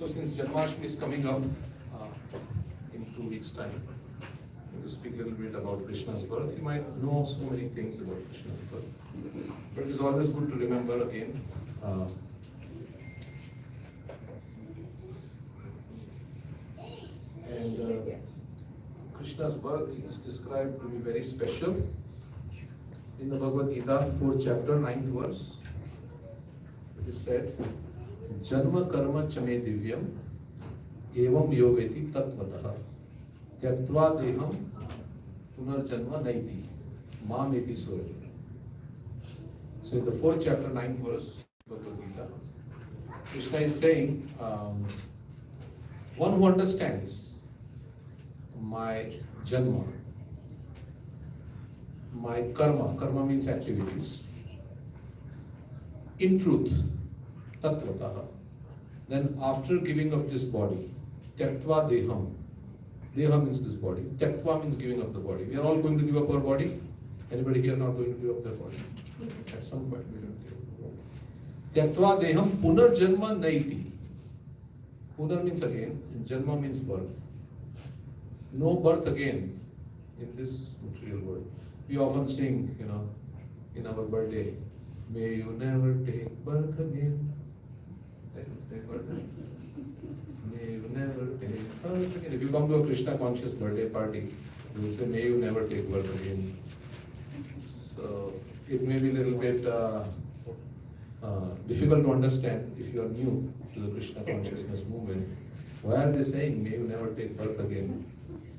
So since Janmashtami is coming up in 2 weeks' time, I'm going to speak a little bit about Krishna's birth. You might know so many things about Krishna's birth, but it is always good to remember again. Krishna's birth is described to be very special in the Bhagavad Gita, 4th chapter, 9th verse. It is said, Janma karma chame divyam evam yoveti tatvatah tyaktva deham punarjanma naiti mameti surya. So in the 4th chapter, 9th verse of Bhagavad Gita, Krishna is saying, one who understands my janma, my karma means activities, in truth, tatvatah, then after giving up this body, tyaktva deham, deha means this body, tyaktva means giving up the body. We are all going to give up our body. Anybody here not going to give up their body? At some point we will give up. Tyaktva deham punarjanma naiti. Punar means again, and janma means birth. No birth again in this material world. We often sing, in our birthday, may you never take birth again. May you never take birth again. If you come to a Krishna conscious birthday party, they will say, may you never take birth again. So it may be a little bit difficult to understand if you are new to the Krishna consciousness movement. Why are they saying, may you never take birth again?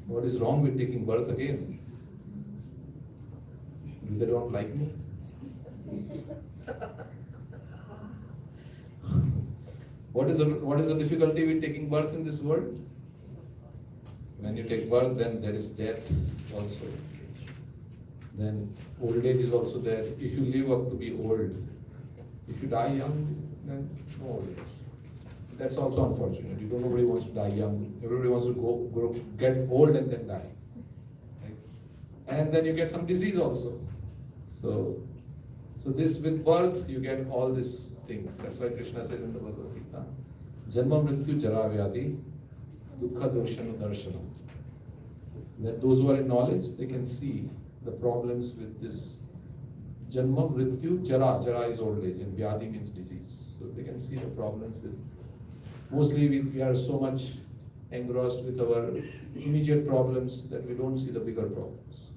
What is wrong with taking birth again? Do they don't like me? What is the difficulty with taking birth in this world? When you take birth, then there is death also. Then old age is also there. If you live up to be old, if you die young, then no old age. That's also unfortunate. Nobody wants to die young. Everybody wants to get old and then die. Right? And then you get some disease also. So this with birth, you get all these things. That's why Krishna says in the Bhagavad Gita, Janma Mrityu Jara Vyadi Dukkha Darshana Darshanam. That those who are in knowledge, they can see the problems with this Janma, Mrityu, Jara. Jara is old age and Vyadi means disease. So they can see the problems with, mostly we are so much engrossed with our immediate problems that we don't see the bigger problems.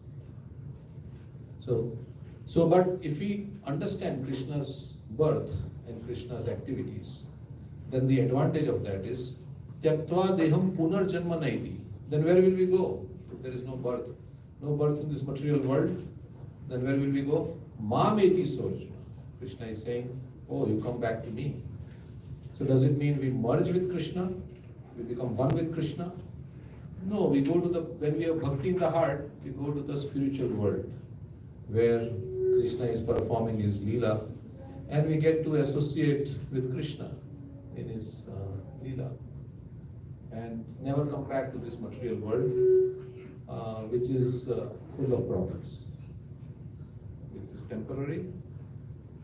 But if we understand Krishna's birth and Krishna's activities, then the advantage of that is Tyaktva deham punar janma naiti. Then where will we go? If there is no birth in this material world, then where will we go? Mameti Sorjuna. Krishna is saying, oh, you come back to me. So does it mean we merge with Krishna? We become one with Krishna? No, we go to when we have bhakti in the heart, we go to the spiritual world where Krishna is performing his Leela and we get to associate with Krishna in his Leela and never come back to this material world which is full of problems. It is temporary,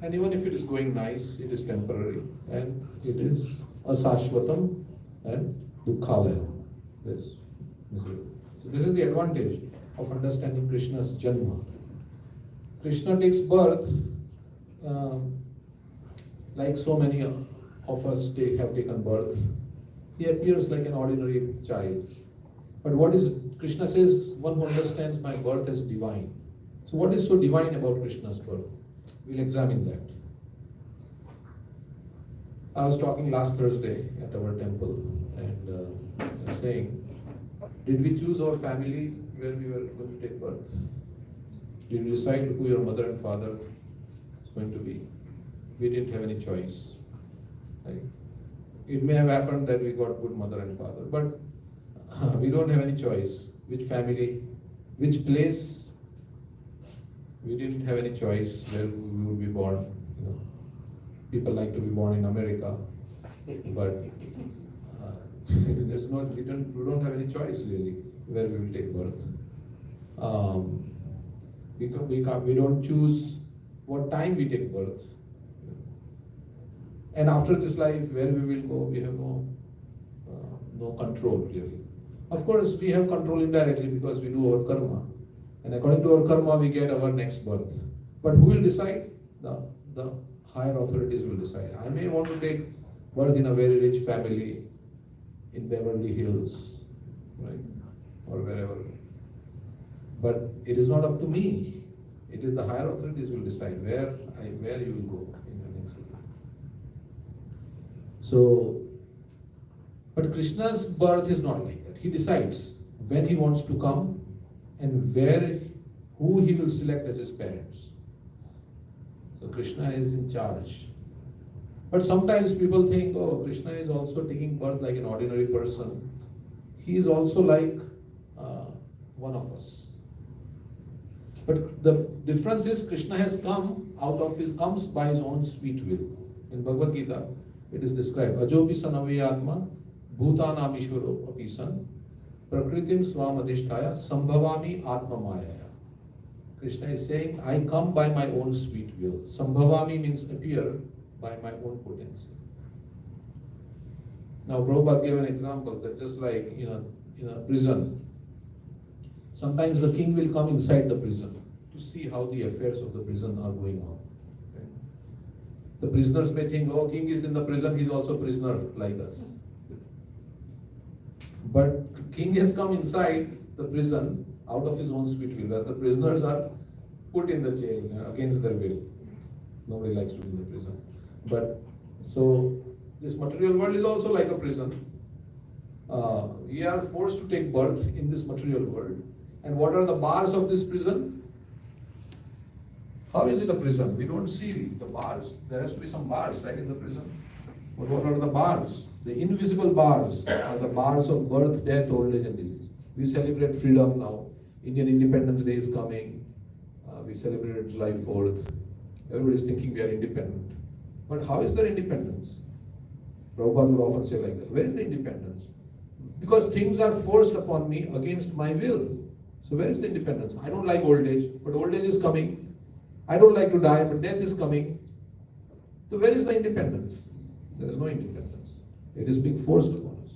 and even if it is going nice, it is temporary and it is asashvatam and dukkhalayam. This is the advantage of understanding Krishna's Janma. Krishna takes birth like so many of us have taken birth. He appears like an ordinary child. But what is, Krishna says, one who understands my birth as divine. So what is so divine about Krishna's birth? We'll examine that. I was talking last Thursday at our temple and I was saying, did we choose our family where we were going to take birth? Did you decide who your mother and father is going to be? We didn't have any choice. Right? It may have happened that we got good mother and father, but we don't have any choice. Which family, which place, we didn't have any choice where we would be born. You know, people like to be born in America, but we don't have any choice really where we will take birth. We don't choose what time we take birth. And after this life, where we will go, we have no control really. Of course, we have control indirectly because we do our karma. And according to our karma, we get our next birth. But who will decide? The higher authorities will decide. I may want to take birth in a very rich family in Beverly Hills, right? Or wherever. But it is not up to me. It is the higher authorities will decide where you will go in your next life. So, but Krishna's birth is not like that. He decides when he wants to come and who he will select as his parents. So Krishna is in charge. But sometimes people think, oh, Krishna is also taking birth like an ordinary person. He is also like one of us. But the difference is Krishna has comes by his own sweet will. In Bhagavad Gita, it is described, Ajopi sanavayatma bhutanam ishvaro apisan prakritim swam adhisthaya sambhavami atma mayaya. Krishna is saying, I come by my own sweet will. Sambhavami means appear by my own potency. Now Prabhupada gave an example that just like in a prison, sometimes the king will come inside the prison to see how the affairs of the prison are going on. Okay? The prisoners may think, oh, king is in the prison, he is also a prisoner like us. But king has come inside the prison out of his own sweet will, where the prisoners are put in the jail against their will. Nobody likes to be in the prison. But so this material world is also like a prison. We are forced to take birth in this material world. And what are the bars of this prison? How is it a prison? We don't see the bars. There has to be some bars, right, in the prison. But what are the bars? The invisible bars are the bars of birth, death, old age and disease. We celebrate freedom now. Indian Independence Day is coming. We celebrate July 4th. Everybody is thinking we are independent. But how is there independence? Prabhupada would often say like that. Where is the independence? Because things are forced upon me against my will. So where is the independence? I don't like old age, but old age is coming. I don't like to die, but death is coming. So where is the independence? There is no independence. It is being forced upon us.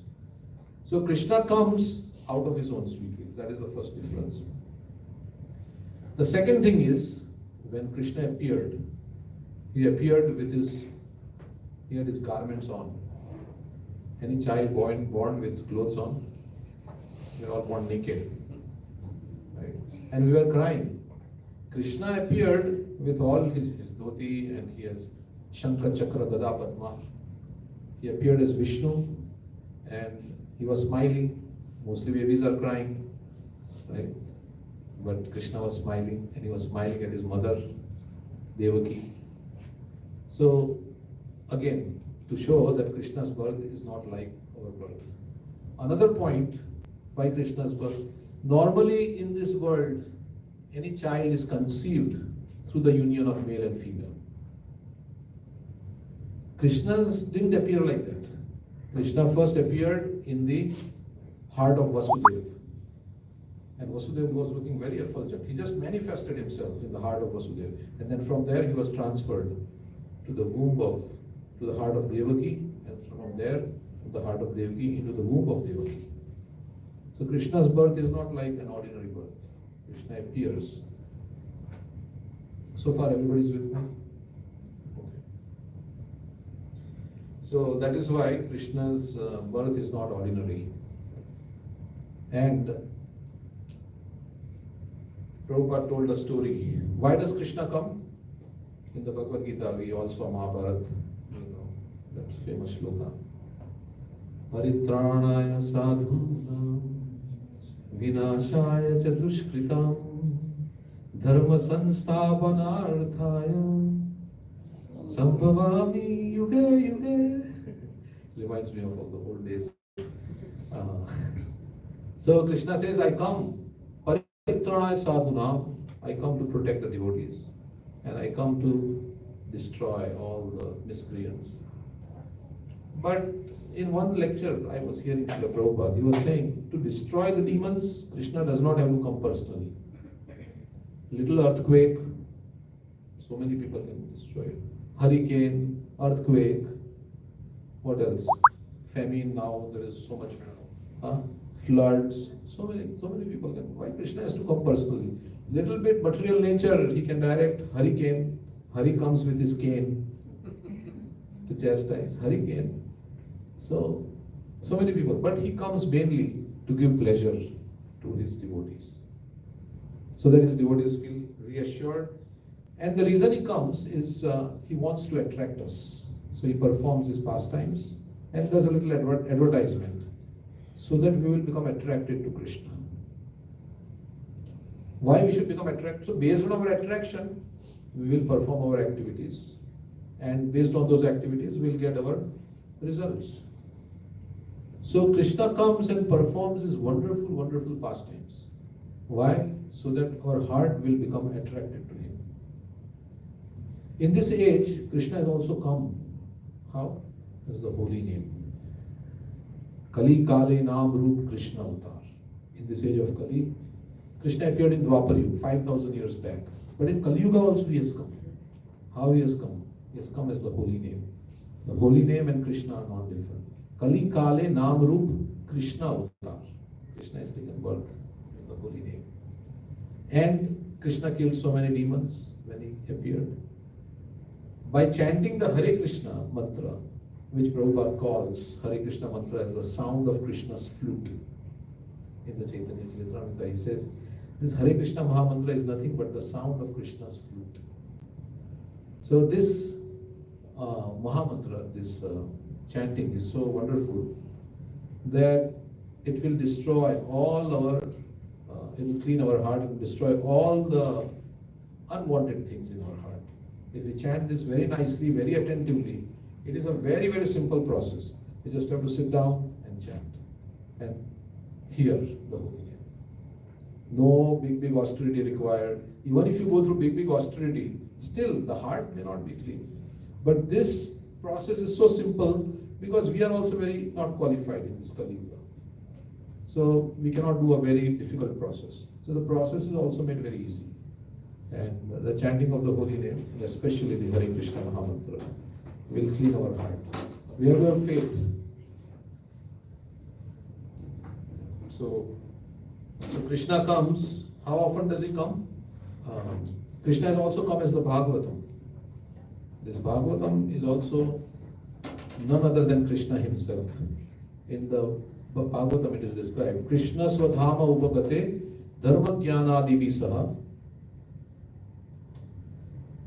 So Krishna comes out of his own sweet will. That is the first difference. The second thing is, when Krishna appeared, he appeared with he had his garments on. Any child born with clothes on, we are all born naked. Right? And we were crying. Krishna appeared with all his dhoti, and he has Shankha, Chakra, Gada, Padma. He appeared as Vishnu, and he was smiling. Mostly babies are crying, right? But Krishna was smiling, and he was smiling at his mother, Devaki. So, again, to show that Krishna's birth is not like our birth. Another point by Krishna's birth, normally in this world, any child is conceived through the union of male and female. Krishna didn't appear like that. Krishna first appeared in the heart of Vasudeva. And Vasudeva was looking very effulgent. He just manifested himself in the heart of Vasudeva. And then from there he was transferred to the heart of Devaki, and from there, from the heart of Devaki into the womb of Devaki. So Krishna's birth is not like an ordinary birth. Krishna appears. So far everybody's with me? Okay. So that is why Krishna's birth is not ordinary. And Prabhupada told a story. Why does Krishna come? In the Bhagavad Gita, we all saw Mahabharata, that's famous shloka. Paritranaya sadhunam vinashaya cha dushkritam dharma sansthapanarthaya sambhavami yuge yuge. Reminds me of all the old days. So Krishna says, I come. Paritranaya sadhunam. I come to protect the devotees. And I come to destroy all the miscreants. But in one lecture, I was hearing Srila Prabhupada, he was saying, to destroy the demons, Krishna does not have to come personally. Little earthquake, so many people can destroy it. Hurricane, earthquake, what else? Famine now, there is so much, floods, so many people can. Why Krishna has to come personally? Little bit material nature, he can direct hurricane. Hari comes with his cane to chastise. Hurricane. So many people. But he comes mainly to give pleasure to his devotees. So that his devotees feel reassured. And the reason he comes is he wants to attract us. So he performs his pastimes and does a little advertisement so that we will become attracted to Krishna. Why we should become attracted? So based on our attraction, we will perform our activities. And based on those activities, we will get our results. So Krishna comes and performs his wonderful, wonderful pastimes. Why? So that our heart will become attracted to him. In this age, Krishna has also come. How? As the holy name. Kali Kale Naam Roop Krishna Avatar. In this age of Kali, Krishna appeared in Dwapar Yuga 5,000 years back. But in Kali Yuga also he has come. How he has come? He has come as the holy name. The holy name and Krishna are not different. Kali Kale Naam Roop Krishna Avatar. Krishna has taken birth as the holy name. And Krishna killed so many demons when he appeared. By chanting the Hare Krishna mantra, which Prabhupada calls Hare Krishna mantra as the sound of Krishna's flute. In the Chaitanya Charitamrita, he says, this Hare Krishna Mahamantra is nothing but the sound of Krishna's flute. So this Mahamantra, this chanting is so wonderful that it will destroy all our, it will clean our heart, it will destroy all the unwanted things in our heart. If we chant this very nicely, very attentively, it is a very, very simple process. You just have to sit down and chant and hear the holy name. No big austerity required. Even if you go through big austerity, still the heart may not be clean. But this process is so simple because we are also very not qualified in this Kali Yuga. So we cannot do a very difficult process. So the process is also made very easy. And the chanting of the holy name, and especially the Hare Krishna Mahamantra, will clean our heart. We have to have faith. So Krishna comes. How often does he come? Krishna has also come as the Bhagavatam. This Bhagavatam is also none other than Krishna himself. In the Bhagavatam it is described, Krishna swadhama upagate dharma jnanadibi saha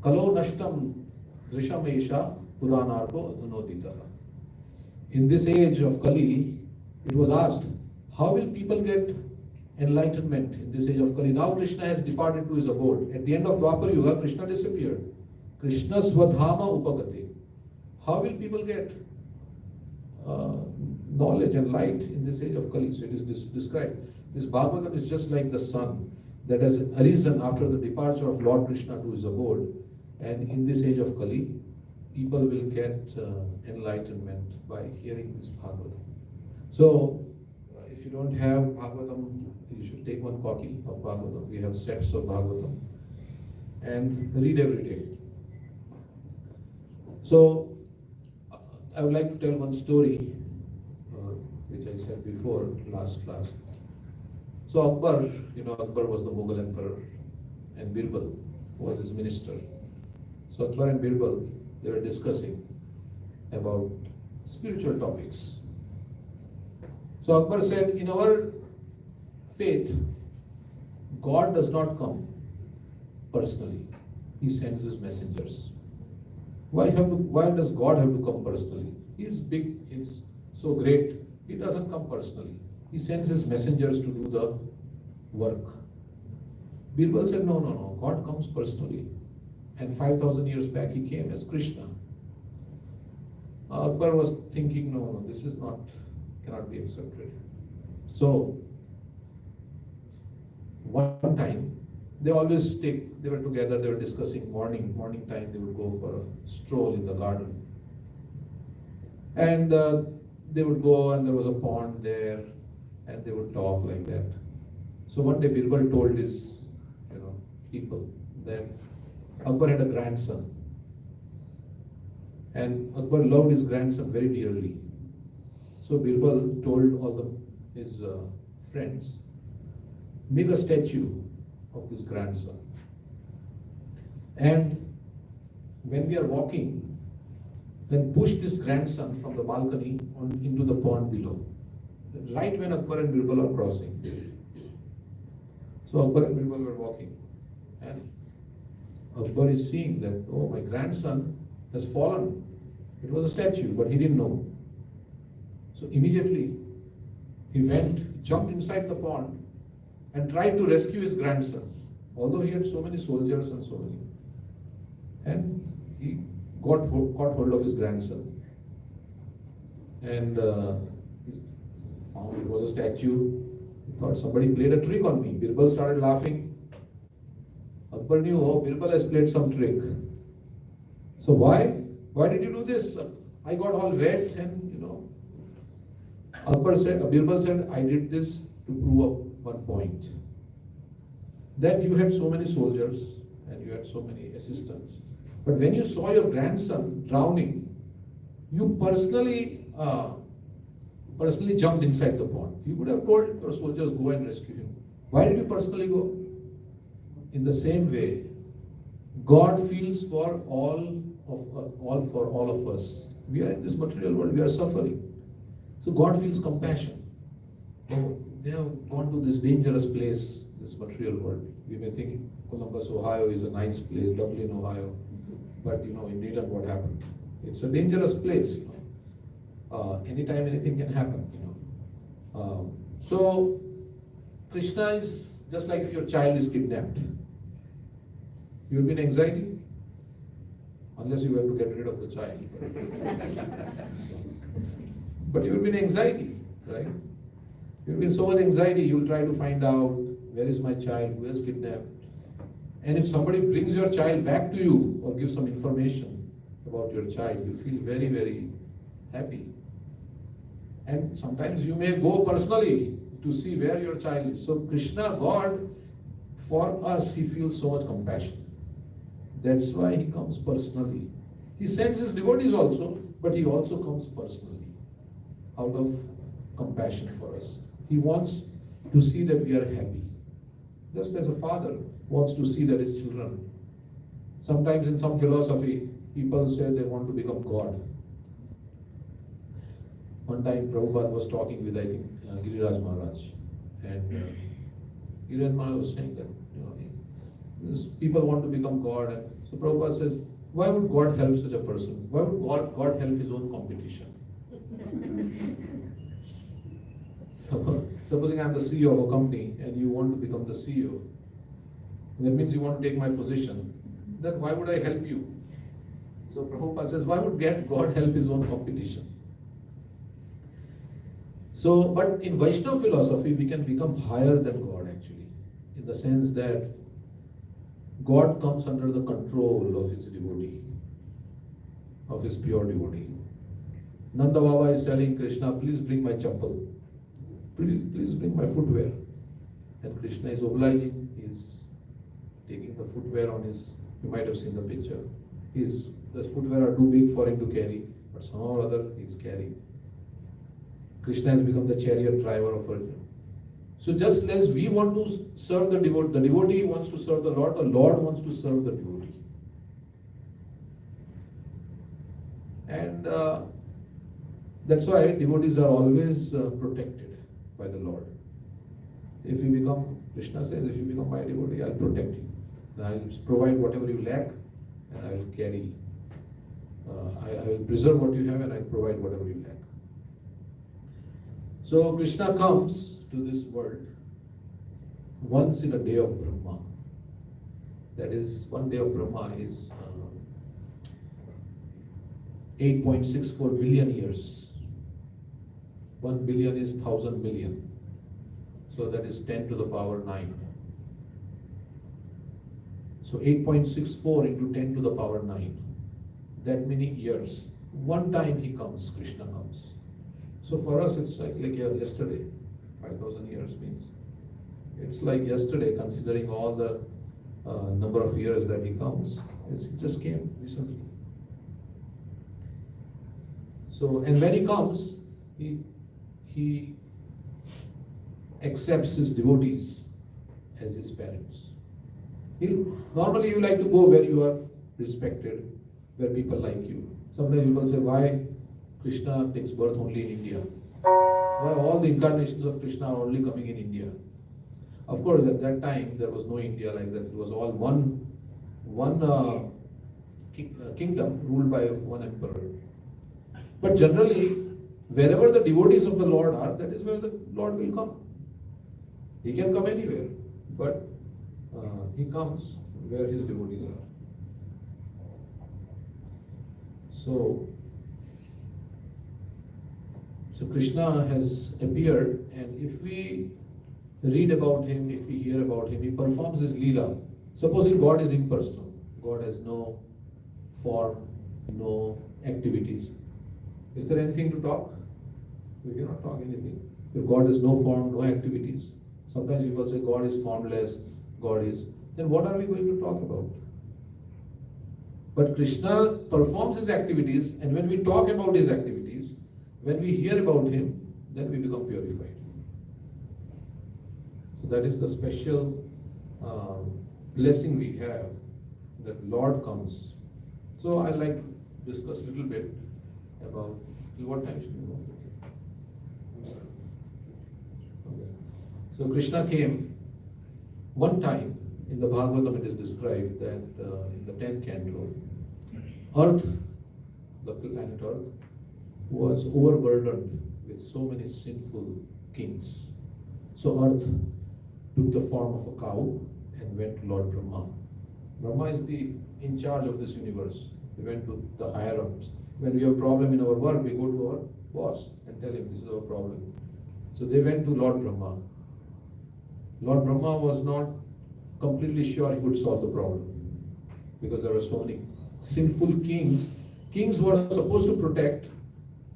kalo nashtam drishamesha puranarko adhunoditaha. In this age of Kali, it was asked, how will people get enlightenment in this age of Kali? Now Krishna has departed to his abode. At the end of Dwapar Yuga, Krishna disappeared. Krishna swadhama upagate. How will people get knowledge and light in this age of Kali? So it is described. This Bhagavatam is just like the sun that has arisen after the departure of Lord Krishna to his abode. And in this age of Kali, people will get enlightenment by hearing this Bhagavatam. So, if you don't have Bhagavatam, you should take one copy of Bhagavatam. We have sets of Bhagavatam and read every day. So, I would like to tell one story, which I said before, last class. So Akbar, Akbar was the Mughal emperor, and Birbal was his minister. So Akbar and Birbal, they were discussing about spiritual topics. So Akbar said, in our faith, God does not come personally. He sends his messengers. Why does God have to come personally? He is big, he is so great. He doesn't come personally. He sends his messengers to do the work. Birbal said, no, God comes personally. And 5,000 years back he came as Krishna. Akbar was thinking, no, this is cannot be accepted. So, one time, they were together, they were discussing morning time, they would go for a stroll in the garden. And they would go and there was a pond there and they would talk like that. So one day Birbal told his people that Akbar had a grandson. And Akbar loved his grandson very dearly. So Birbal told all his friends, make a statue of this grandson. And when we are walking, then push this grandson from the balcony into the pond below. Right when Akbar and Birbal are crossing. So Akbar and Birbal were walking. And Akbar is seeing that, oh, my grandson has fallen. It was a statue, but he didn't know. So immediately he jumped inside the pond and tried to rescue his grandson. Although he had so many soldiers and so many. And he caught hold of his grandson. And he found it was a statue. He thought somebody played a trick on me. Birbal started laughing. Akbar knew, oh, Birbal has played some trick. So why? Why did you do this? I got all wet and Birbal said, I did this to prove one point. That you had so many soldiers and you had so many assistants. But when you saw your grandson drowning, you personally jumped inside the pond. You would have told your soldiers, go and rescue him. Why did you personally go? In the same way, God feels for all of us. We are in this material world, we are suffering. So God feels compassion. Oh, they have gone to this dangerous place, this material world. We may think Columbus, Ohio is a nice place, Dublin, Ohio. But in Dayton what happened? It's a dangerous place. Anytime anything can happen. So Krishna is just like if your child is kidnapped. You will be in anxiety, unless you have to get rid of the child. But you will be in anxiety, right? You will be in so much anxiety, you will try to find out where is my child, who has kidnapped. And if somebody brings your child back to you or gives some information about your child, you feel very, very happy. And sometimes you may go personally to see where your child is. So Krishna, God, for us, he feels so much compassion. That's why he comes personally. He sends his devotees also, but he also comes personally out of compassion for us. He wants to see that we are happy. Just as a father wants to see that his children. Sometimes in some philosophy, people say they want to become God. One time Prabhupada was talking with, I think, Giriraj Maharaj. And Giriraj Maharaj was saying that, people want to become God. And so Prabhupada says, why would God help such a person? Why would God help his own competition? So, supposing I'm the CEO of a company and you want to become the CEO, that means you want to take my position, then why would I help you? So Prabhupada says, why would God help his own competition? So, but in Vaishnava philosophy, we can become higher than God actually, in the sense that God comes under the control of his devotee, of his pure devotee. Nanda Baba is telling Krishna, please bring my chappal. Please bring my footwear. And Krishna is obliging. He is taking the footwear on his, you might have seen the picture. The footwear are too big for him to carry, but somehow or other he is carrying. Krishna has become the chariot driver of Arjuna. So just as we want to serve the devotee wants to serve the Lord wants to serve the devotee. And that's why devotees are always protected by the Lord. If you become, Krishna says, if you become my devotee, I'll protect you. I'll provide whatever you lack, and I will carry. I will preserve what you have, and I'll provide whatever you lack. So Krishna comes to this world once in a day of Brahma. That is, one day of Brahma is 8.64 billion years. 1 billion is 1,000 million. So that is 10 to the power 9. So 8.64 into 10 to the power 9. That many years. One time he comes, Krishna comes. So for us it's like yesterday. 5,000 years means. It's like yesterday considering all the number of years that he comes. He just came recently. So, and when he comes, he accepts his devotees as his parents. Normally you like to go where you are respected, where people like you. Sometimes people say, why Krishna takes birth only in India? Why all the incarnations of Krishna are only coming in India? Of course, at that time there was no India like that. It was all one kingdom ruled by one emperor. But generally, wherever the devotees of the Lord are, that is where the Lord will come. He can come anywhere, but he comes where his devotees are. So Krishna has appeared, and if we read about him, if we hear about him, he performs his Leela. Supposing God is impersonal, God has no form, no activities. Is there anything to talk? We cannot talk anything. If God has no form, no activities. Sometimes people say God is formless, God is. Then what are we going to talk about? But Krishna performs his activities, and when we talk about his activities, when we hear about him, then we become purified. So that is the special blessing we have, that Lord comes. So I'd like to discuss a little bit about what time should we go? Okay. So Krishna came one time. In the Bhagavatam it is described that in the 10th canto, Earth, the planet Earth, was overburdened with so many sinful kings. So Earth took the form of a cow and went to Lord Brahma. Brahma is in charge of this universe. He went to the higher ups. When we have a problem in our work, we go to our boss and tell him this is our problem. So they went to Lord Brahma. Lord Brahma was not completely sure he could solve the problem, because there were so many sinful kings. Kings who were supposed to protect,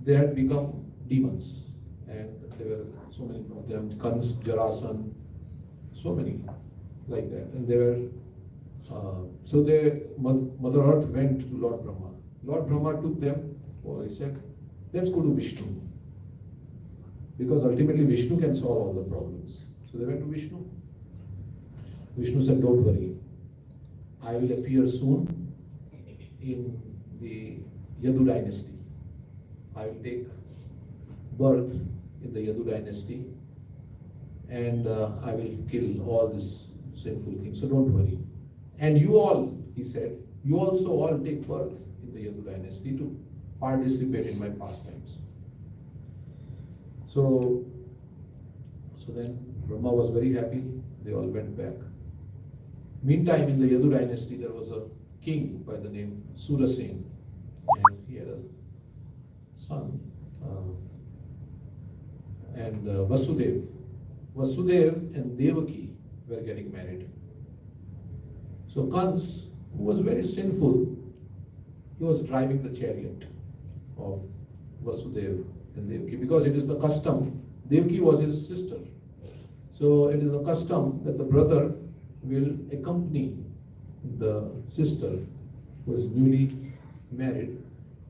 they had become demons. And there were so many of them, Kans, Jarasan, so many like that. And they were, Mother Earth went to Lord Brahma. Lord Brahma took them, he said, let's go to Vishnu. Because ultimately Vishnu can solve all the problems. So they went to Vishnu. Vishnu said, don't worry, I will appear soon in the Yadu dynasty. I will take birth in the Yadu dynasty and I will kill all these sinful things, so don't worry. And you all, he said, you also all take birth in the Yadu dynasty to participate in my pastimes. So then Brahma was very happy, they all went back. Meantime, in the Yadu dynasty, there was a king by the name Surasen, and he had a son, Vasudev. Vasudev and Devaki were getting married. So Kans, who was very sinful, he was driving the chariot of Vasudev and Devaki, because it is the custom. Devaki was his sister. So it is a custom that the brother will accompany the sister who is newly married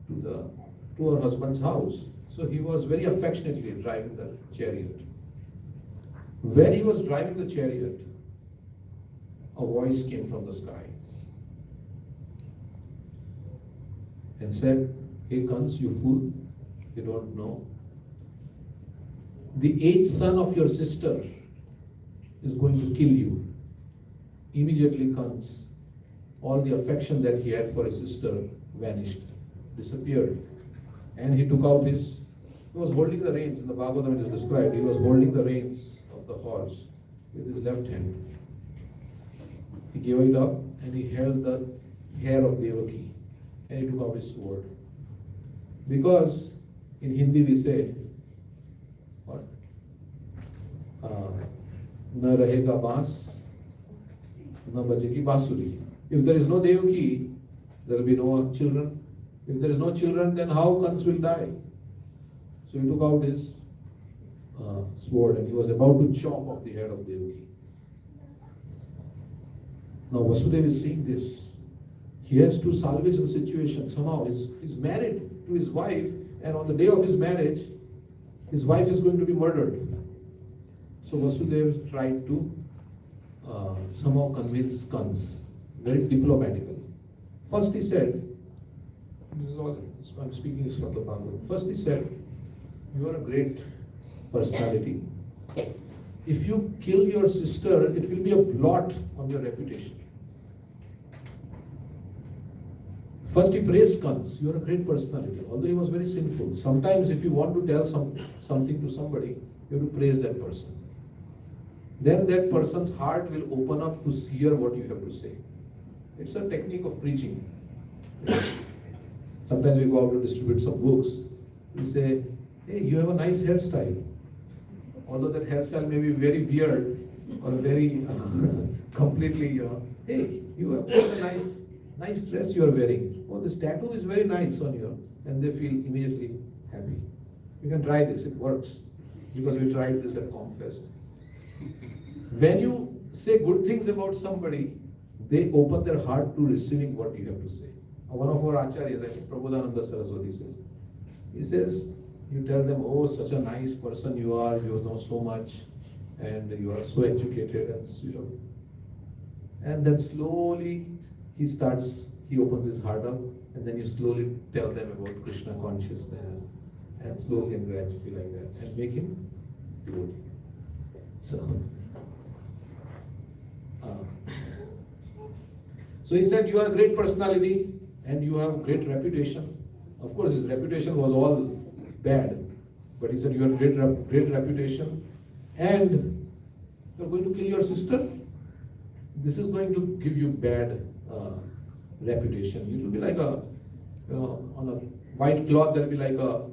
to her husband's house. So he was very affectionately driving the chariot. When he was driving the chariot, a voice came from the sky and said, "Hey Kans, you fool, you don't know. The 8th son of your sister is going to kill you." Immediately Kans, all the affection that he had for his sister vanished, disappeared. And he took out he was holding the reins, in the Bhagavatam it is described, he was holding the reins of the horse with his left hand. He gave it up and he held the hair of Devaki and he took out his sword. Because in Hindi we say, what? Na rahega baas, na bajegi basuri. If there is no Devaki, there will be no children. If there is no children, then how Kans will die? So he took out his sword and he was about to chop off the head of Devaki. Now Vasudeva is seeing this. He has to salvage the situation somehow. He's married to his wife, and on the day of his marriage, his wife is going to be murdered. So Vasudeva tried to somehow convince Kans, very diplomatically. First he said, this is all I'm speaking is from the Bhagavatam. First he said, you are a great personality. If you kill your sister, it will be a blot on your reputation. First he praised Kans, you are a great personality, although he was very sinful. Sometimes if you want to tell something to somebody, you have to praise that person. Then that person's heart will open up to hear what you have to say. It's a technique of preaching. Sometimes we go out to distribute some books. We say, hey, you have a nice hairstyle. Although that hairstyle may be very weird or very completely, hey, you have a nice dress you are wearing. Oh, this tattoo is very nice on you. And they feel immediately happy. You can try this, it works. Because we tried this at Comfest. When you say good things about somebody, they open their heart to receiving what you have to say. One of our acharyas, I think Prabhupada Saraswati says, he says, you tell them, oh, such a nice person you are, you know so much, and you are so educated, and then slowly he opens his heart up, and then you slowly tell them about Krishna consciousness, and slowly and gradually like that, and make him devotee. So he said, you are a great personality and you have a great reputation. Of course, his reputation was all bad, but he said, you have great reputation and you are going to kill your sister. This is going to give you bad reputation. It will be like on a white cloth, there will be like a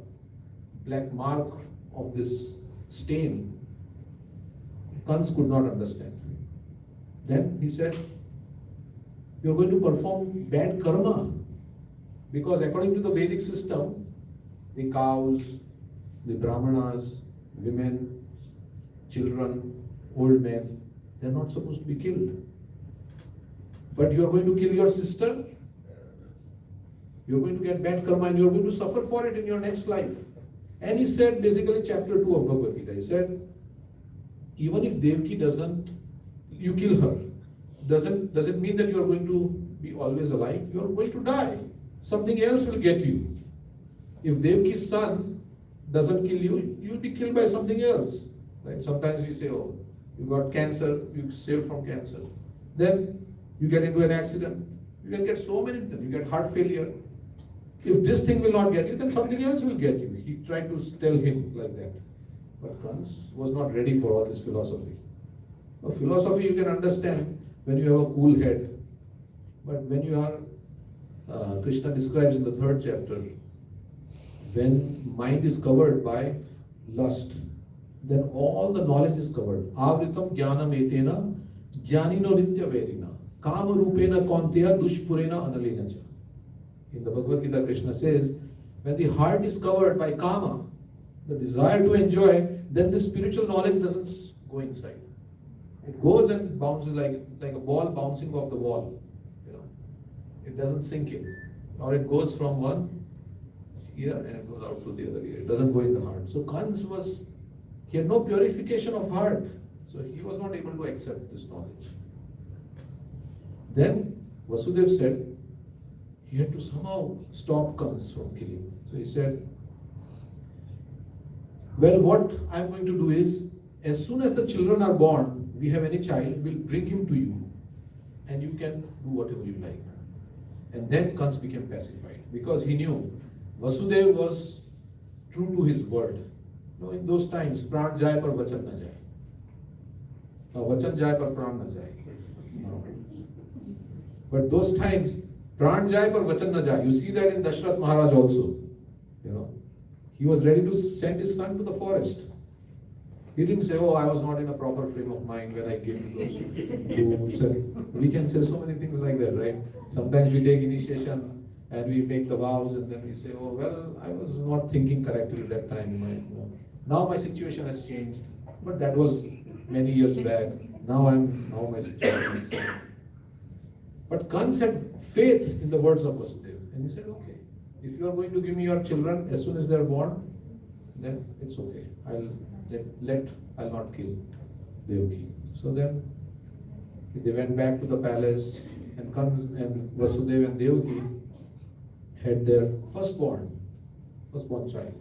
black mark of this stain. Kans could not understand. Then he said, you are going to perform bad karma, because according to the Vedic system, the cows, the brahmanas, women, children, old men, they are not supposed to be killed. But you are going to kill your sister, you are going to get bad karma and you are going to suffer for it in your next life. And he said, basically chapter 2 of Bhagavad Gita, he said, even if Devaki doesn't, you kill her, doesn't mean that you are going to be always alive. You are going to die. Something else will get you. If Devaki's son doesn't kill you, you will be killed by something else. Right? Sometimes we say, oh, you got cancer, you saved from cancer. Then you get into an accident. You can get so many things. You get heart failure. If this thing will not get you, then something else will get you. He tried to tell him like that. But Kans was not ready for all this philosophy. Now, philosophy you can understand when you have a cool head. But when you are, Krishna describes in the 3rd chapter, when mind is covered by lust, then all the knowledge is covered. Avritam jnanam etena jnanino nitya verina kama rupena kaunteya dushpurena analena cha. In the Bhagavad Gita, Krishna says, when the heart is covered by kama, the desire to enjoy, then the spiritual knowledge doesn't go inside. It goes and bounces like a ball bouncing off the wall. You know, it doesn't sink in, or it goes from one ear and it goes out to the other ear. It doesn't go in the heart. So Kans he had no purification of heart, so he was not able to accept this knowledge. Then Vasudev said he had to somehow stop Kans from killing. So he said, well, what I'm going to do is, as soon as the children are born, we have any child, we'll bring him to you and you can do whatever you like. And then Kans became pacified because he knew Vasudev was true to his word. You know, in those times, pran jai par vachan na jai. Now, vachan jai par pran na jai. No. But those times, pran jai par vachan na jai. You see that in Dashrath Maharaj also. You know, he was ready to send his son to the forest. He didn't say, oh, I was not in a proper frame of mind when I came to those rooms. We can say so many things like that, right? Sometimes we take initiation and we make the vows and then we say, oh, well, I was not thinking correctly at that time. Now my situation has changed, but that was many years back. Now my situation has changed. But Kans had faith in the words of Vasudeva. And he said, okay, if you are going to give me your children as soon as they are born, then it's okay. I'll not kill Devaki. So then they went back to the palace, and Kans and Vasudeva and Devaki had their firstborn child.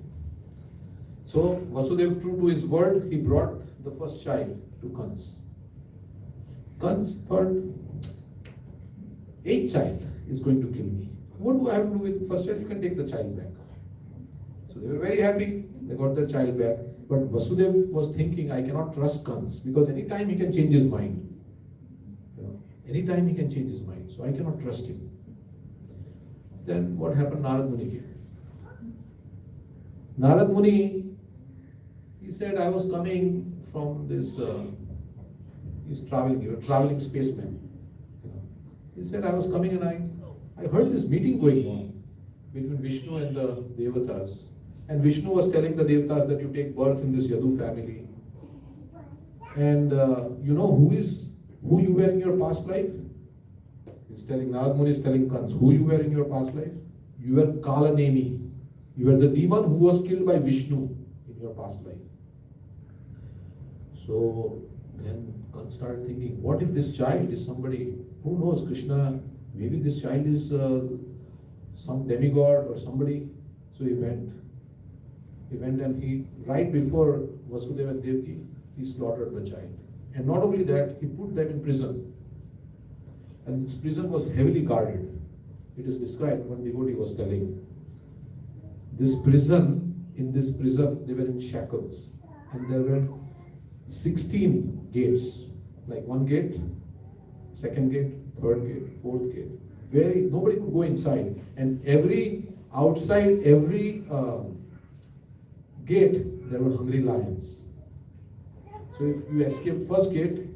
So Vasudeva, true to his word, he brought the first child to Kans. Kans thought, 8th child is going to kill me. What do I have to do with the first child? You can take the child back. So they were very happy. They got their child back. But Vasudeva was thinking, I cannot trust Kans because anytime he can change his mind. Anytime he can change his mind. So I cannot trust him. Then what happened? Narad Muni came. Narad Muni, he said, I was coming from this, he's traveling, you know, traveling spaceman. He said, I was coming and I heard this meeting going on between Vishnu and the Devatas. And Vishnu was telling the Devatas that you take birth in this Yadu family. And you know who you were in your past life? He's telling, Narad Muni is telling Kans, who you were in your past life? You were Kalanemi. You were the demon who was killed by Vishnu in your past life. So then Kans started thinking, what if this child is somebody, who knows, Krishna, maybe this child is some demigod or somebody. So he went and right before Vasudeva and Devaki, he slaughtered the child. And not only that, he put them in prison. And this prison was heavily guarded. It is described, one devotee was telling. In this prison, they were in shackles. And there were 16 gates. Like one gate, second gate, third gate, fourth gate. Nobody could go inside. And outside every gate, there were hungry lions. So if you escape first gate,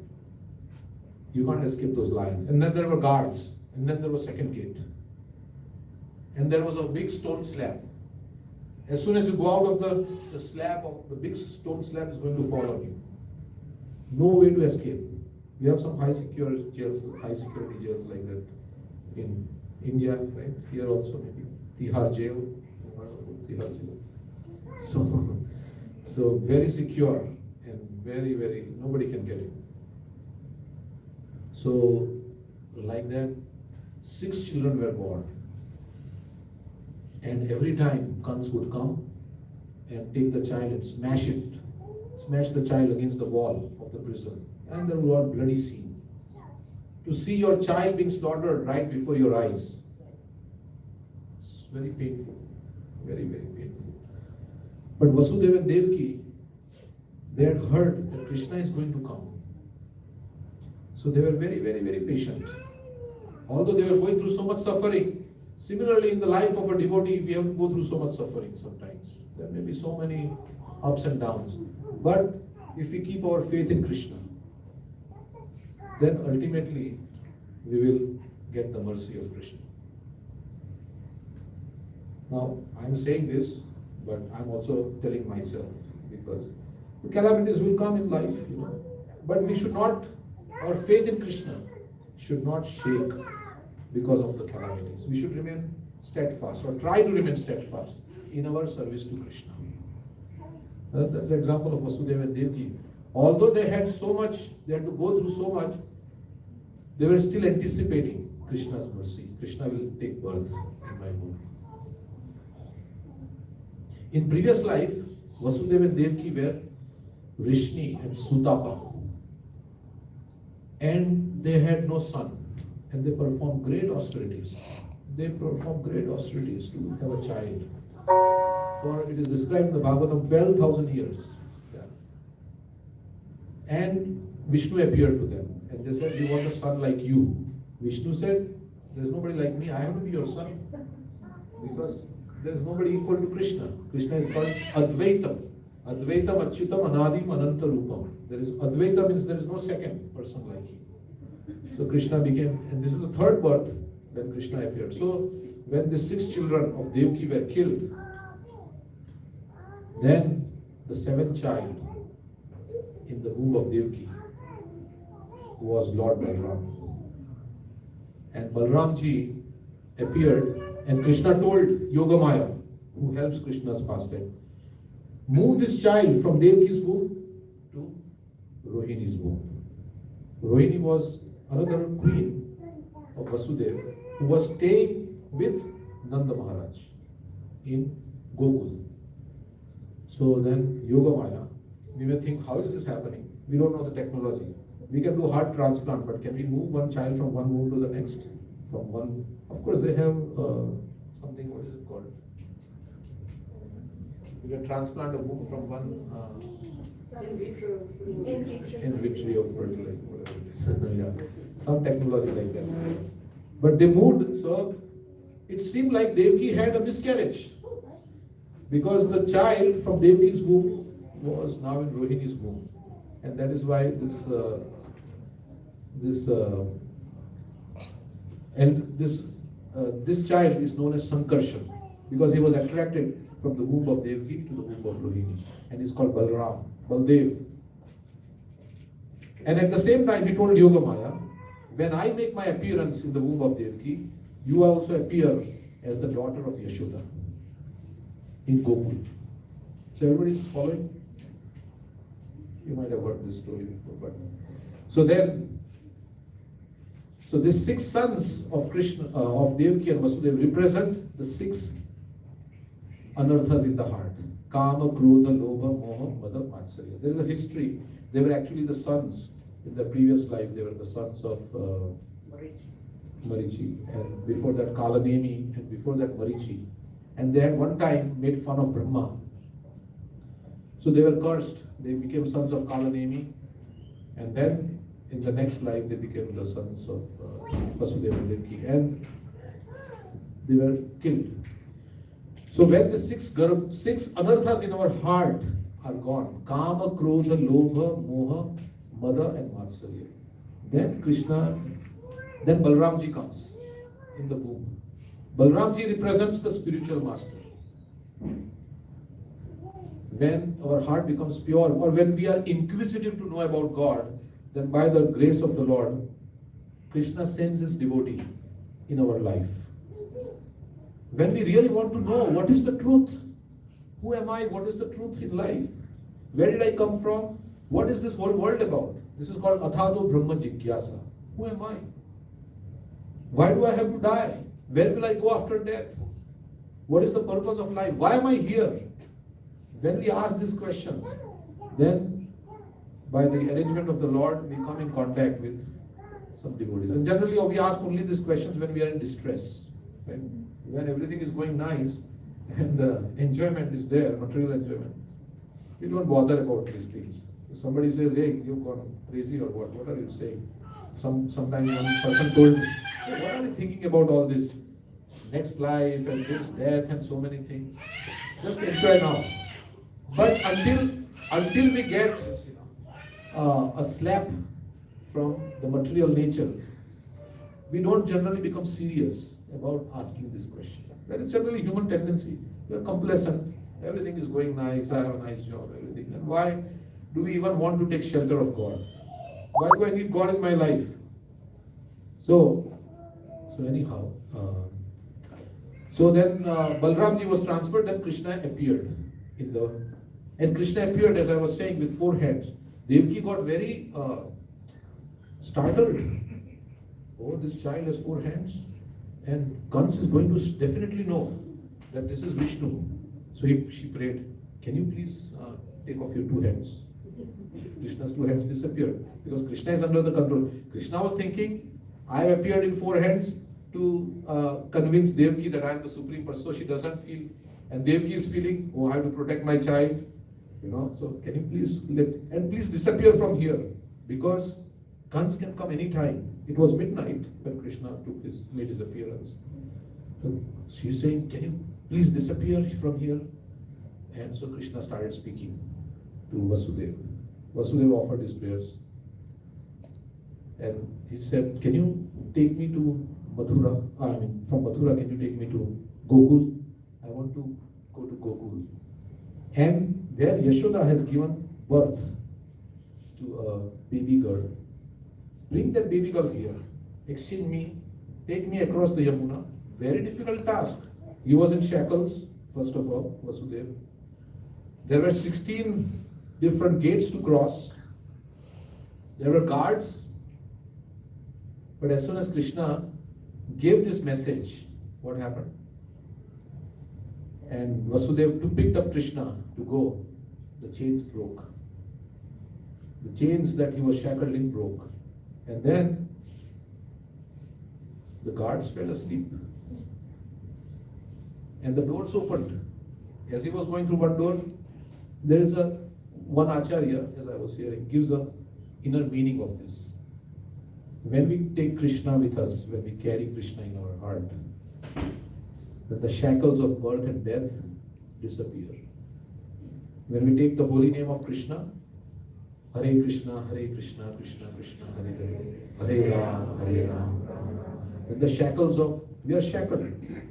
you can't escape those lions. And then there were guards. And then there was second gate. And there was a big stone slab. As soon as you go out of the slab, the big stone slab is going to fall on you. No way to escape. We have some high security jails like that in India, right? Here also maybe. Tihar jail. So very secure and very, nobody can get in. So like that, 6 children were born. And every time Kans would come and take the child and smash the child against the wall of the prison. And there were bloody scene. To see your child being slaughtered right before your eyes, it's very painful, very, very painful. But Vasudeva and Devaki, they had heard that Krishna is going to come. So they were very, very, very patient. Although they were going through so much suffering, similarly in the life of a devotee, we have to go through so much suffering sometimes. There may be so many ups and downs. But if we keep our faith in Krishna, then ultimately we will get the mercy of Krishna. Now, I am saying this, but I am also telling myself, because calamities will come in life, but we should not, our faith in Krishna should not shake because of the calamities. We should remain steadfast, or try to remain steadfast in our service to Krishna. That's the example of Vasudeva and Devaki. Although they had so much, they had to go through so much, they were still anticipating Krishna's mercy. Krishna will take birth in my womb. In previous life, Vasudeva and Devaki were Vrishni and Sutapa. And they had no son. And they performed great austerities. They performed great austerities to have a child. For it is described in the Bhagavatam 12,000 years. Yeah. And Vishnu appeared to them. And they said, we want a son like you. Vishnu said, there's nobody like me, I have to be your son. Because there's nobody equal to Krishna. Krishna is called Advaitam. Advaitam Achyutam Anadim Ananta Rupam. There is Advaita, means there is no second person like him. So Krishna became, and this is the third birth when Krishna appeared. So when the 6 children of Devaki were killed, then the 7th child in the womb of Devaki was Lord Balram. And Balramji appeared, and Krishna told Yogamaya, who helps Krishna's pastime, move this child from Devaki's womb to Rohini's womb. Rohini was another queen of Vasudeva who was staying with Nanda Maharaj in Gokul. So then Yogamaya, we may think, how is this happening? We don't know the technology. We can do heart transplant, but can we move one child from one womb to the next? From one, of course they have something, what is it called? You can transplant a womb from one in vitro fertilization, whatever it is. Yeah. Some technology like that. But they moved, so it seemed like Devaki had a miscarriage. Because the child from Devaki's womb was now in Rohini's womb. And that is why this child is known as Sankarshan, because he was attracted from the womb of Devaki to the womb of Rohini, and he's called Balram, Baldev. And at the same time, he told Yogamaya, when I make my appearance in the womb of Devaki, you also appear as the daughter of Yashoda in Gokul. So everybody is following? You might have heard this story before, but so these 6 sons of Krishna, of Devaki and Vasudeva represent the 6 anarthas in the heart. Kama, Krodha, Lobha, Moha, Mada, Matsarya. There is a history. They were actually the sons. In the previous life, they were the sons of Marichi. And before that, Kalanemi. And before that, Marichi. And they had one time made fun of Brahma. So they were cursed. They became sons of Kalanemi. And then in the next life, they became the sons of Vasudeva and Devaki. And they were killed. So when the 6 anarthas in our heart are gone, Kama, Krodha, Lobha, Moha, Mada and Matsarya, then then Balramji comes in the womb. Balramji represents the spiritual master. When our heart becomes pure, or when we are inquisitive to know about God, then by the grace of the Lord, Krishna sends his devotee in our life. When we really want to know what is the truth, who am I, what is the truth in life, where did I come from, what is this whole world about? This is called Athado Brahma Jigyasa. Who am I? Why do I have to die? Where will I go after death? What is the purpose of life? Why am I here? When we ask these questions, then by the arrangement of the Lord, we come in contact with some devotees. And generally, we ask only these questions when we are in distress. Right? When everything is going nice and enjoyment is there, material enjoyment, we don't bother about these things. If somebody says, hey, you've gone crazy or what are you saying? Sometimes one person told me, hey, what are you thinking about all this? Next life and this death and so many things. Just enjoy now. But until we get a slap from the material nature, we don't generally become serious about asking this question. That is generally human tendency. We are complacent. Everything is going nice. I have a nice job. Everything. And why do we even want to take shelter of God? Why do I need God in my life? So anyhow, so then Balramji was transferred. Then Krishna appeared and Krishna appeared, as I was saying, with 4 heads. Devaki got very startled. Oh, this child has 4 hands, and Kans is going to definitely know that this is Vishnu. So she prayed, can you please take off your 2 hands? Krishna's 2 hands disappeared because Krishna is under the control. Krishna was thinking, I have appeared in 4 hands to convince Devaki that I am the supreme person, so she doesn't feel, and Devaki is feeling, oh, I have to protect my child, so can you please please disappear from here, because Kans can come anytime. It was midnight when Krishna made his appearance. So she's saying, can you please disappear from here? And so Krishna started speaking to Vasudeva. Vasudeva offered his prayers. And he said, can you take me to Mathura? From Mathura, can you take me to Gokul? I want to go to Gokul. And there Yashoda has given birth to a baby girl. Bring that baby girl here. Exchange me. Take me across the Yamuna. Very difficult task. He was in shackles, first of all, Vasudeva. There were 16 different gates to cross. There were guards. But as soon as Krishna gave this message, what happened? And Vasudeva picked up Krishna to go. The chains broke. The chains that he was shackled in broke. And then the guards fell asleep. And the doors opened. As he was going through one door, there is one Acharya, as I was hearing, gives an inner meaning of this. When we take Krishna with us, when we carry Krishna in our heart, then the shackles of birth and death disappear. When we take the holy name of Krishna, Hare Krishna, Krishna Krishna, Hare Hare, Hare Ram, Ram. Then the shackles we are shackled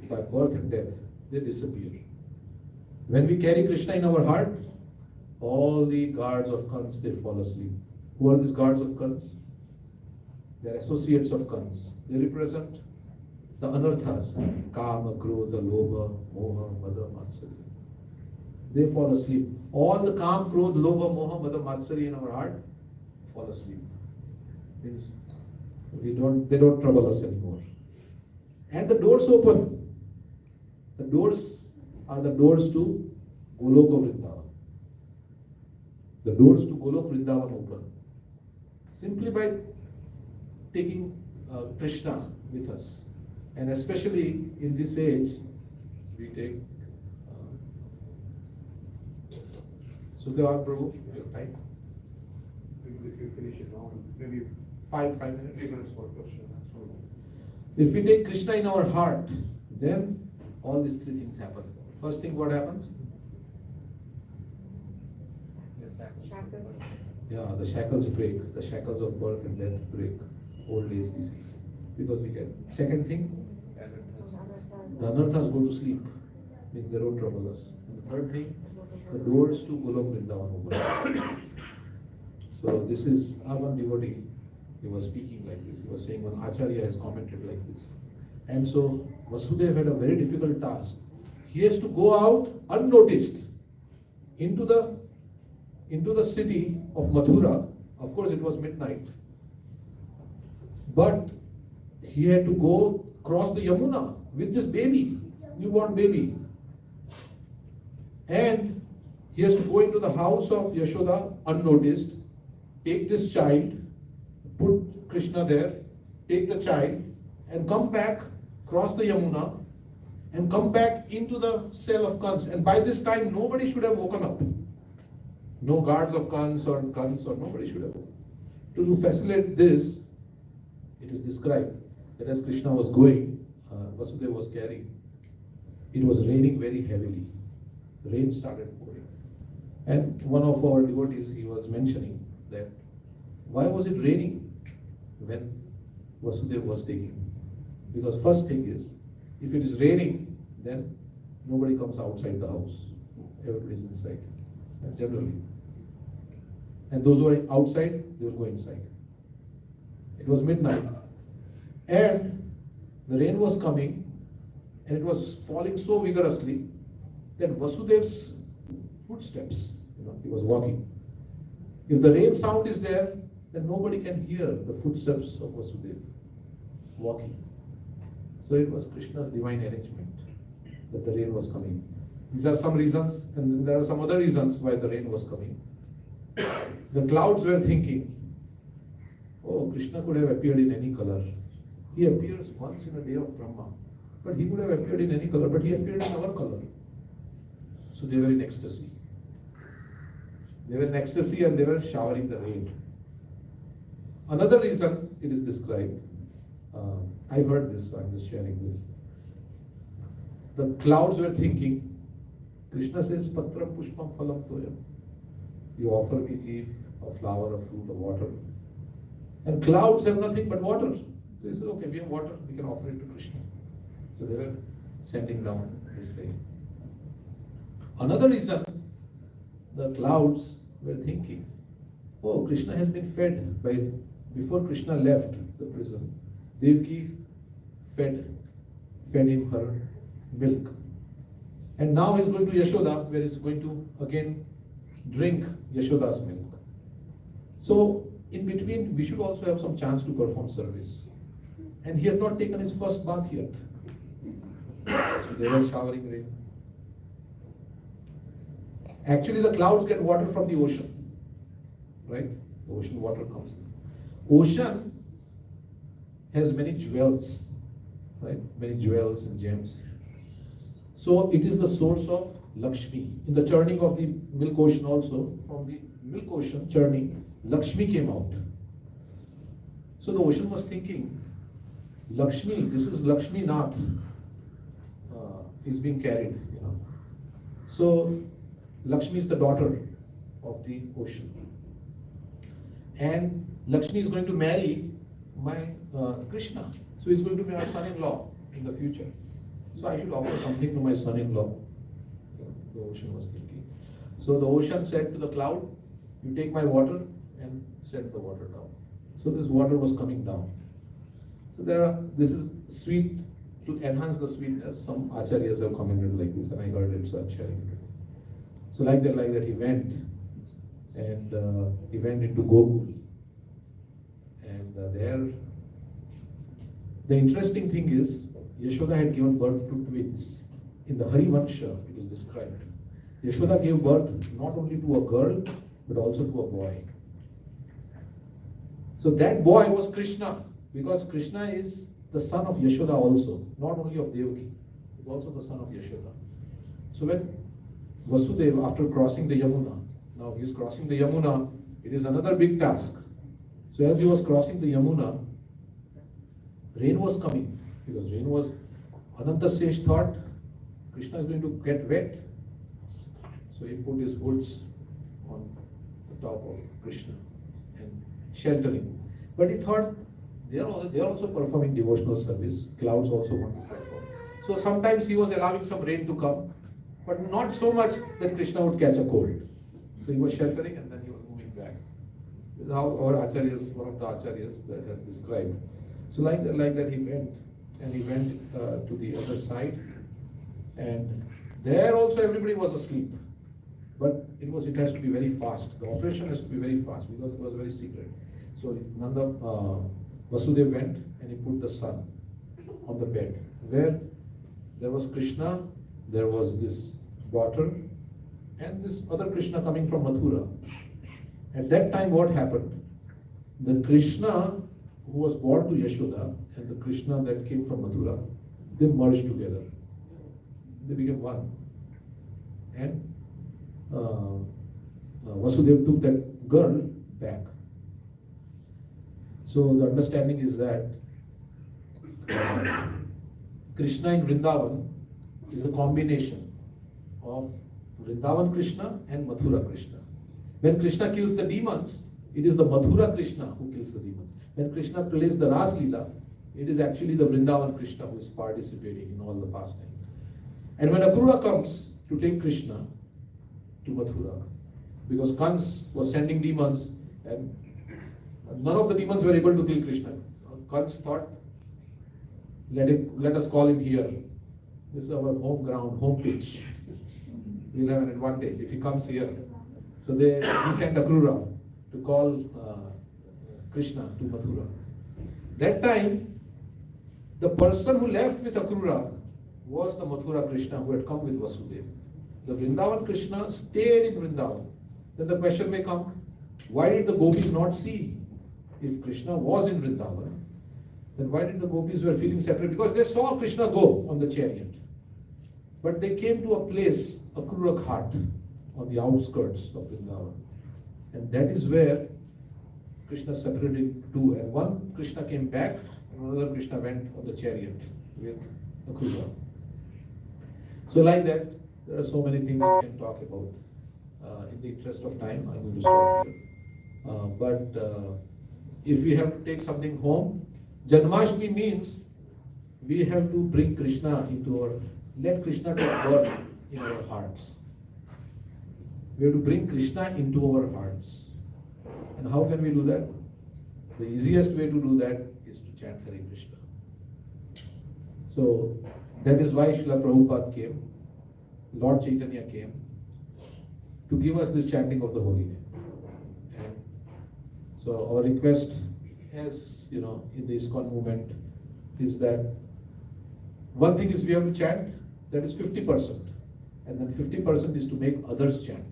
by birth and death, they disappear. When we carry Krishna in our heart, all the guards of Kans, they fall asleep. Who are these guards of Kans? They are associates of Kans. They represent the anarthas, Kama, Krodha, Lobha, Moha, Mada, Matsarya. They fall asleep. All the Kam, Krodha, Lobha, Moha, Mada, Matsarya in our heart fall asleep. Means they don't trouble us anymore. And the doors open. The doors are the doors to Goloka Vrindavan. The doors to Golok Vrindavan open. Simply by taking Krishna with us. And especially in this age, we take Sudhava Prabhu, your time. If you finish it now, maybe 5 minutes. 3 minutes for question. If we take Krishna in our heart, then all these 3 things happen. First thing, what happens? Yeah, the shackles break. The shackles of birth and death break. Old age, disease. Because we get. Second thing, the anarthas go to sleep. Means they don't trouble us. And the third thing, the doors to Golok Vrindavan open. So this is our one devotee. He was speaking like this. He was saying one Acharya has commented like this. And so Vasudeva had a very difficult task. He has to go out unnoticed into the city of Mathura. Of course, it was midnight. But he had to go cross the Yamuna with this baby, newborn baby. And he has to go into the house of Yashoda unnoticed, take this child, put Krishna there, take the child, and come back, cross the Yamuna, and come back into the cell of Kans. And by this time, nobody should have woken up. No guards of Kans or nobody should have woken up. To facilitate this, it is described that as Krishna was going, Vasudeva was carrying, it was raining very heavily. Rain started pouring. And one of our devotees, he was mentioning that, why was it raining when Vasudeva was taking? Because first thing is, if it is raining, then nobody comes outside the house. Everybody is inside, generally. And those who are outside, they will go inside. It was midnight. And the rain was coming, and it was falling so vigorously that Vasudeva's footsteps, he was walking. If the rain sound is there, then nobody can hear the footsteps of Vasudeva walking. So it was Krishna's divine arrangement that the rain was coming. These are some reasons, and then there are some other reasons why the rain was coming. The clouds were thinking, oh, Krishna could have appeared in any color. He appears once in a day of Brahma, but he could have appeared in any color, but he appeared in our color. So they were in ecstasy. They were in ecstasy and they were showering the rain. Another reason it is described, I heard this, so I'm just sharing this. The clouds were thinking, Krishna says, Patram Pushpam Phalam Toyam. You offer me leaf, a flower, a fruit, a water. And clouds have nothing but water. So he says, okay, we have water, we can offer it to Krishna. So they were sending down this rain. Another reason, the clouds were thinking, oh, Krishna has been fed before Krishna left the prison, Devaki fed him her milk. And now he's going to Yashoda, where he's going to again drink Yashoda's milk. So in between, we should also have some chance to perform service. And he has not taken his first bath yet. So they were showering rain. Actually, the clouds get water from the ocean, right? The ocean water comes. Ocean has many jewels, right? Many jewels and gems. So it is the source of Lakshmi. In the churning of the milk ocean also, from the milk ocean churning, Lakshmi came out. So the ocean was thinking, Lakshmi, this is Lakshmi Nath, is being carried, So Lakshmi is the daughter of the ocean. And Lakshmi is going to marry my Krishna. So he's going to be our son-in-law in the future. So I should offer something to my son-in-law. The ocean was thinking. So the ocean said to the cloud, you take my water and set the water down. So this water was coming down. So this is sweet, to enhance the sweetness. Some acharyas have commented like this, and I heard it, so I'm sharing it. So like that he went, and he went into Gokul. And there, the interesting thing is, Yashoda had given birth to twins. In the Harivansha, it is described. Yashoda gave birth not only to a girl, but also to a boy. So that boy was Krishna, because Krishna is the son of Yashoda also, not only of Devaki, he's also the son of Yashoda. So when Vasudeva, after crossing the Yamuna, now he is crossing the Yamuna, it is another big task. So as he was crossing the Yamuna, rain was coming, because rain was, Anantasesh thought, Krishna is going to get wet. So he put his hoods on the top of Krishna and sheltering. But he thought, they are also performing devotional service. Clouds also want to perform. So sometimes he was allowing some rain to come, but not so much that Krishna would catch a cold. So he was sheltering and then he was moving back. This is how our acharyas, one of the acharyas that has described. So like that he went, and he went to the other side, and there also everybody was asleep. But it has to be very fast. The operation has to be very fast because it was very secret. So Vasudeva went and he put the sun on the bed. Where there was Krishna, there was this daughter, and this other Krishna coming from Mathura. At that time, what happened? The Krishna who was born to Yashoda and the Krishna that came from Mathura, they merged together. They became one. And Vasudev took that girl back. So the understanding is that Krishna in Vrindavan is a combination of Vrindavan Krishna and Mathura Krishna. When Krishna kills the demons, it is the Mathura Krishna who kills the demons. When Krishna plays the Ras Leela, it is actually the Vrindavan Krishna who is participating in all the pastimes. And when Akrura comes to take Krishna to Mathura, because Kans was sending demons and none of the demons were able to kill Krishna. Kans thought, let us call him here. This is our home ground, home pitch. We'll have an advantage if he comes here. So he sent Akrura to call Krishna to Mathura. That time, the person who left with Akrura was the Mathura Krishna who had come with Vasudeva. The Vrindavan Krishna stayed in Vrindavan. Then the question may come, why did the gopis not see? If Krishna was in Vrindavan, then why did the gopis were feeling separate? Because they saw Krishna go on the chariot. But they came to a place, Akrura Ghat, on the outskirts of Vrindavan. And that is where Krishna separated into two. And one Krishna came back, and another Krishna went on the chariot with Akrura. So like that, there are so many things we can talk about. In the interest of time, I'm going to stop here. But if we have to take something home, Janmashtami means we have to bring Krishna into let Krishna take birth in our hearts. We have to bring Krishna into our hearts. And how can we do that? The easiest way to do that is to chant Hare Krishna. So that is why Srila Prabhupada came, Lord Chaitanya came, to give us this chanting of the holy name. And so our request, as you know, in the ISKCON movement, is that one thing is we have to chant, that is 50%, and then 50% is to make others chant.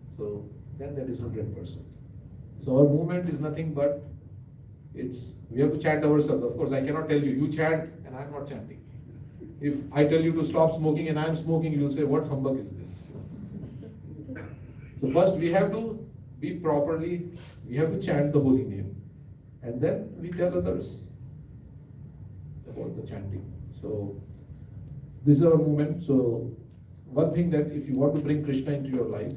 So then that is 100%. So our movement is nothing but we have to chant ourselves. Of course, I cannot tell you chant and I am not chanting. If I tell you to stop smoking and I am smoking, you will say, what humbug is this? So first we have to we have to chant the holy name. And then we tell others about the chanting. So this is our movement. So one thing that if you want to bring Krishna into your life,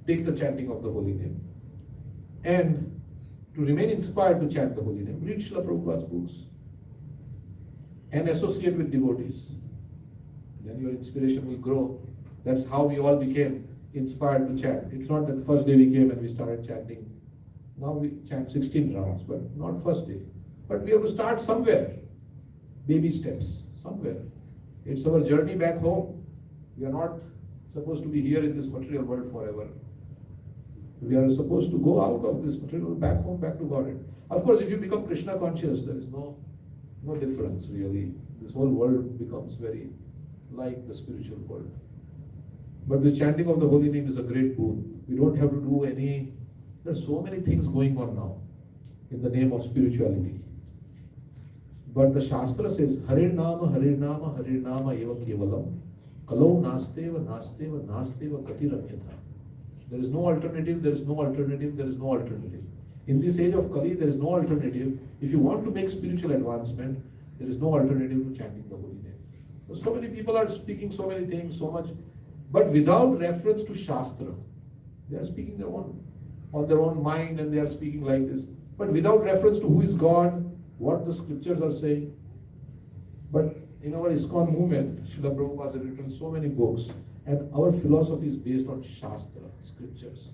take the chanting of the holy name. And to remain inspired to chant the holy name, read Srila Prabhupada's books and associate with devotees. Then your inspiration will grow. That's how we all became inspired to chant. It's not that first day we came and we started chanting. Now we chant 16 rounds, but not first day. But we have to start somewhere. Baby steps, somewhere. It's our journey back home. We are not supposed to be here in this material world forever. We are supposed to go out of this material world, back home, back to Godhead. Of course, if you become Krishna conscious, there is no difference really. This whole world becomes very like the spiritual world. But this chanting of the holy name is a great boon. We don't have to do there's so many things going on now in the name of spirituality. But the Shastra says, Hare Nama, Hare Nama, Hare Nama eva kevalam, kalau nasteva, nasteva, nasteva katiranyatha. There is no alternative, there is no alternative, there is no alternative. In this age of Kali, there is no alternative. If you want to make spiritual advancement, there is no alternative to chanting the holy name. So many people are speaking so many things, so much, but without reference to Shastra. They are speaking on their own mind and they are speaking like this. But without reference to who is God, what the scriptures are saying. But in our ISKCON movement, Srila Prabhupada has written so many books, and our philosophy is based on Shastra, scriptures.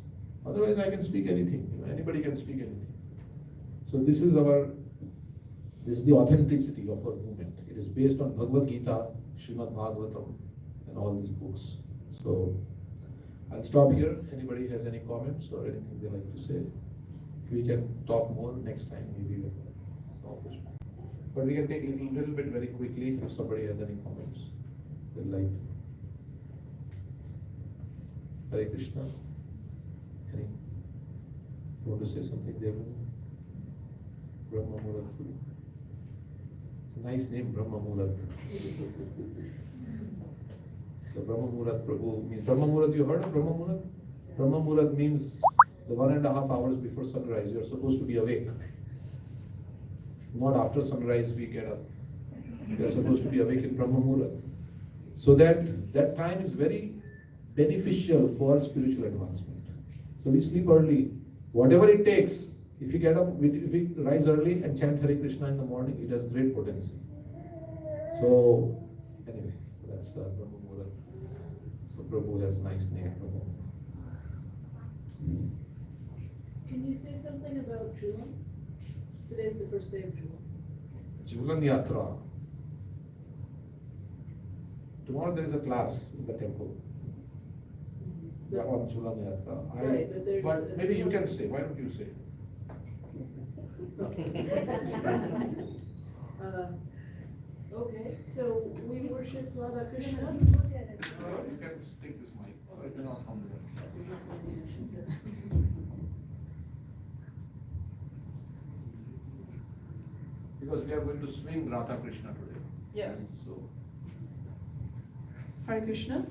Otherwise, I can speak anything. Anybody can speak anything. So this is the authenticity of our movement. It is based on Bhagavad Gita, Srimad Bhagavatam, and all these books. So I'll stop here. Anybody has any comments or anything they like to say? We can talk more next time, maybe. But we can take a little bit very quickly if somebody has any comments. They'd like. Hare Krishna. Any? You want to say something, Devan? Brahma Murat. It's a nice name, Brahma Murat. So Brahma Murat Prabhu means Brahma Murat. You heard of Brahma Murat? Brahma Murat means the 1.5 hours before sunrise. You are supposed to be awake. Not after sunrise we get up. We are supposed to be awake in Brahma Murat. So that time is very beneficial for spiritual advancement. So we sleep early. Whatever it takes, if we get up, if we rise early and chant Hare Krishna in the morning, it has great potency. So anyway, so that's Brahma Murat. So Prabhu has nice name. Prabhu. Can you say something about Julan? Today's the first day of Julan. Julan Yatra. Tomorrow there is a class in the temple. But- On Julan Yatra. Right, but there's- But maybe you can say. Why don't you say? Okay, so we worship Radha Krishna. You can take this mic. It will not come there. He's not paying attention. Because we are going to swing Radha Krishna today. Yeah. So. Hare Krishna.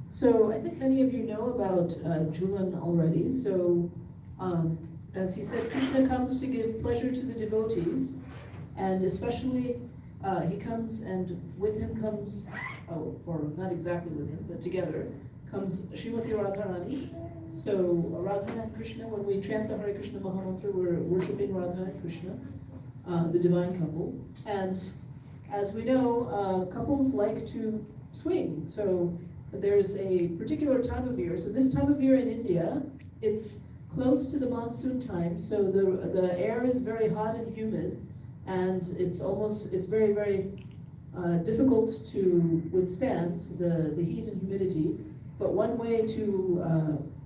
So I think many of you know about Julan already. So as he said, Krishna comes to give pleasure to the devotees, and especially he comes, and with him comes, or not exactly with him, but together, comes Srimati Radharani. So Radha and Krishna, when we chant the Hare Krishna Mahamantra, we're worshipping Radha and Krishna, the divine couple. And as we know, couples like to swing. So there's a particular time of year. So this time of year in India, it's close to the monsoon time. So the air is very hot and humid, and it's very, very difficult to withstand the heat and humidity. But one way to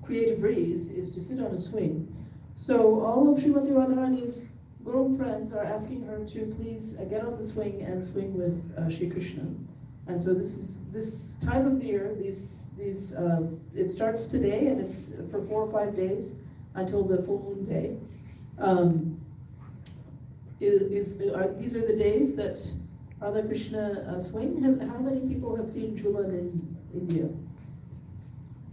create a breeze is to sit on a swing. So all of Srimati Radharani's Guru friends are asking her to please get on the swing and swing with Shri Krishna. And so this time of the year, it starts today, and it's for 4 or 5 days until the full moon day. These are the days that Radha Krishna swing. How many people have seen Julan in India?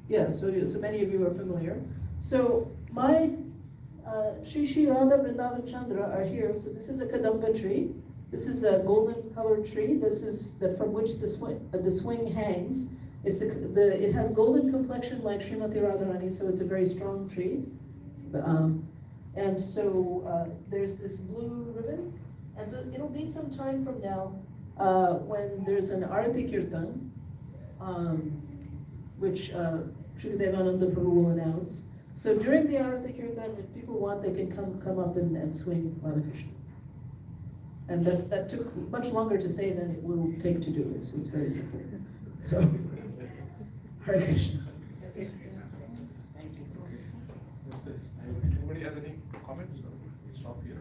Yeah, so many of you are familiar. So my Shri Radha Vrindavan Chandra are here. So this is a Kadamba tree. This is a golden colored tree. This is from which the swing hangs. It has golden complexion like Srimati Radharani, so it's a very strong tree. And so there's this blue ribbon. And so it'll be some time from now when there's an Arati Kirtan, which Shukadevananda Prabhu will announce. So during the Arati Kirtan, if people want, they can come up and swing Radha Krishna. And that took much longer to say than it will take to do it, so it's very simple. So, Hare Krishna. Anybody has any comments? Stop here.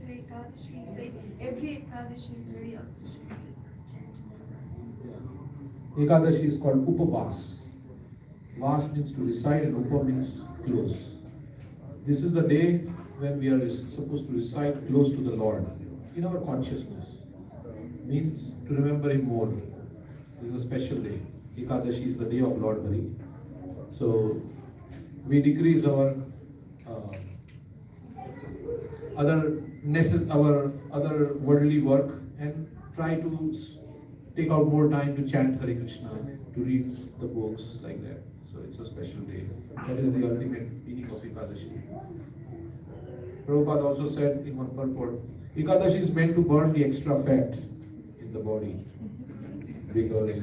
Today Ekadashi, you say every Ekadashi is very auspicious. Ekadashi is called Upavas. Vas means to recite and Upa means close. This is the day when we are supposed to recite close to the Lord in our consciousness. Means to remember Him more. This is a special day. Ekadashi is the day of Lord Hari. So we decrease our other worldly work and try to take out more time to chant Hare Krishna, to read the books like that. So it's a special day. That is the ultimate meaning of Ekadashi. Prabhupada also said in one purport, Ekadashi is meant to burn the extra fat in the body, because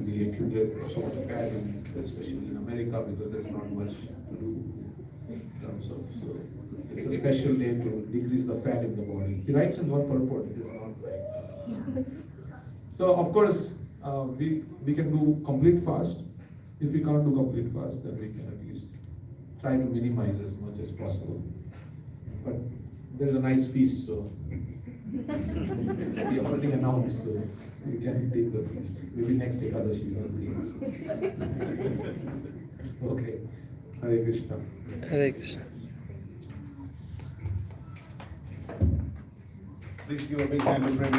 we accumulate so much fat, especially in America, because there's not much to do in terms of. So it's a special day to decrease the fat in the body. He writes in one purport. It is not like. So of course we can do complete fast. If we can't do complete fast, then we can at least try to minimize as much as possible. But there's a nice feast, so we already announced, so we can take the feast. Maybe next Ekadashi or okay. Hare Krishna. Hare Krishna. Please give a big hand to Prem.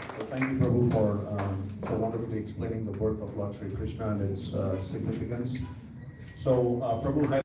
So thank you, Prabhu, for so wonderfully explaining the birth of Lord Sri Krishna and its significance. So Prabhu